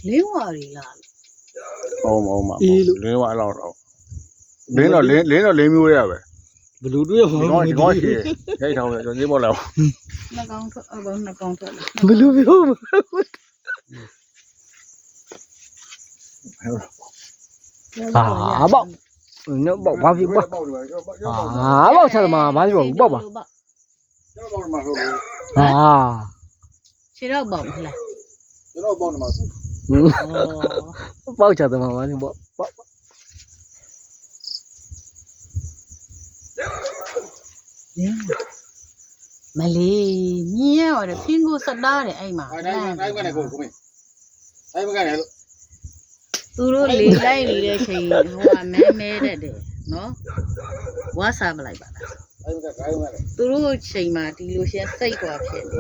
လေးဝါရီလား ဟုတ်မှာလင်းဝအဲ့လောက်တော့လင်းတော့လင်းမျိုးရပဲ ဘလူတွေးဟော ဒီကောရှိရိုက်ထောင်းတယ်ကျွန်တော်ပေါ်လာ နှကောင်ထွက်အဘောနှကောင်ထွက် ဘလူပြော ဟာပေါ့နော်ပေါ့ဘာဖြစ်ပေါ့ဟာပေါ့ဆက်မှာဘာဖြစ်ပေါ့ပေါ့ပါဟာ ခြေတော့ပေါ့မလား ကျွန်တော်ပေါင်းနေမှာ ပေါ့ချတယ်မှာဘာဖြစ်ပေါ့ပေါ့ မလေးမြင်းရတယ်ဖင်းကိုစတားတယ်အဲ့မှာ တိုင်းကနေကိုမင်းတိုင်းမကနေလို့ သူတို့လေးလိုက်နေတဲ့ချိန်ဟိုကမဲတဲ့တယ်နော်ဝါစားမလိုက်ပါလား တိုင်းမကနေ သူတို့ချိန်မှာဒီလိုရှင်စိတ်သွားဖြစ်နေ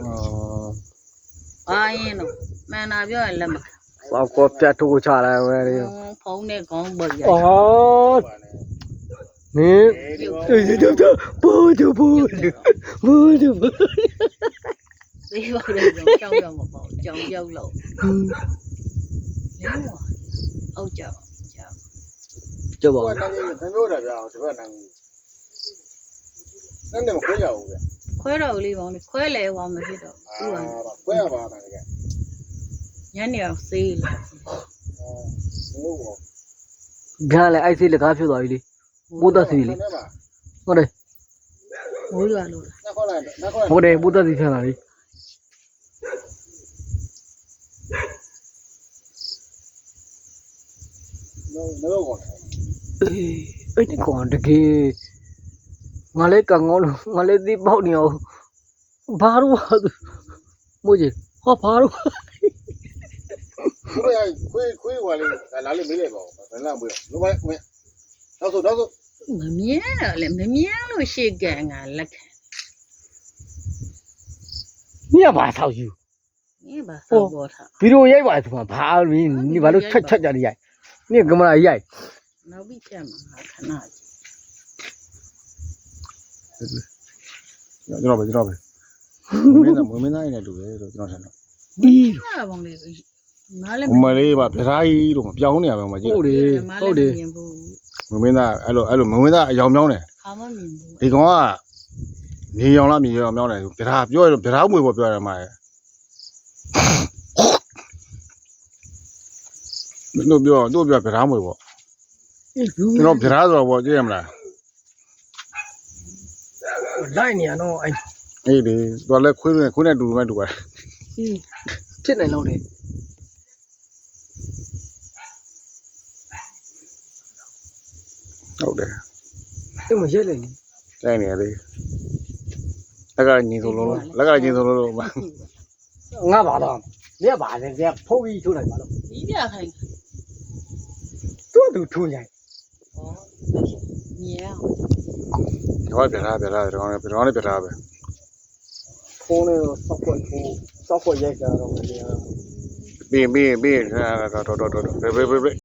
ဘာရင်တော့မှန်တာပြောရင်လက်မခံ ပေါ့ကောပြတ်ထိုးချလိုက်ဝဲလေ ဖုံးနဲ့ခေါင်းပုတ်ရ ဩနင်းပို့တူပို့တူ သေပါလေကြောင်ကြောင်မပေါ့ကြောင်ရောက်လို့လဲဝါအောက်ကြပါကြောင် ကြောက်ပါ တိုင်းမျိုးတာပြောဒီဘက်တိုင်းနဲ့မခွဲရဘူးဗျ ခွဲတော့လေးပေါင်းခွဲလဲဝါမဖြစ်တော့သူက ခွဲရပါမယ်က ညနေအောင်စေးလာ ဟုတ်ပါ ဂါလေအိုက်စီလက်ကားဖြစ်သွားပြီလေပိုးသက်စီလေဟုတ်တယ် ဘိုးရွာလို့ နောက်ခေါ်လိုက်နောက်ခေါ် ဟုတ်တယ်ပိုးသက်စီဖြစ်လာလေ နောက်ခေါ် အဲ့ဒီကောင်တကယ်ငါလည်းကငေါလို့ငါလည်းသိပေါက်နေအောင်ဘာလို့မို့ကြီးဟောဘာလို့ ခွေးဝါလေးလာလေးမေးလိုက်ပါဦးဘယ်လားမွေးတော့ဘာမင်းနောက်ဆို မမြင်တော့လေမမြင်လို့ရှေ့ကန်ကလက်ခံ မြတ်ပါဆောက်ယူ ဒီပါဆောက်ပေါ်ထား ဗီဒီယိုရိုက်ပါဆိုမှာဘာလို့你ဘာလို့ချက်ကြနေရိုက်你ကမလာရိုက် နောက်ပြီးချက်မှာခဏ ကျွန်တော်ပဲမင်းသားနဲ့တူတယ်လို့ကျွန်တော်ထင်တယ် အီး ဟာဘောင်းလေးမားလည်း မလေးပါပြသားကြီးလို့ပြောင်းနေရပါမှာကြည့် ဟုတ်တယ်ဟုတ်တယ် မြင်ဘူး မင်းသားအဲ့လိုမင်းသားအယောင်ပြောင်းတယ် ခါမမြင်ဘူး ဒီကောင်ကမြေရောင်လားမြေရောင်ပြောင်းတယ်ပြသားပြောရပြသားမွေပေါ်ပြောရမှာတို့ပြောပြသားမွေပေါ့ကျွန်တော်ပြသားဆိုတော့ကြည့်ရမလား လိုက်နေရတော့အဲ့ အေးလေသူကလည်းခွေးနဲ့တူမယ်တူပါတယ် ဖြစ်နေလို့လေ ဟုတ်တယ် အဲ့မရက်လေ တိုင်းနေရတယ်လက်ကညီဆုံးလုံးငါပါတော့မြတ်ပါလေကဖုတ်ပြီးထိုးလိုက်ပါတော့ ဒီပြခိုင်း သူထိုးရိုက် မြင်အောင် တော့ပြသားတော့လည်းပြသားပဲ ဖုန်းနဲ့စောက်ဖွက်ရိုက်ကြတော့လေ ပြီးတော့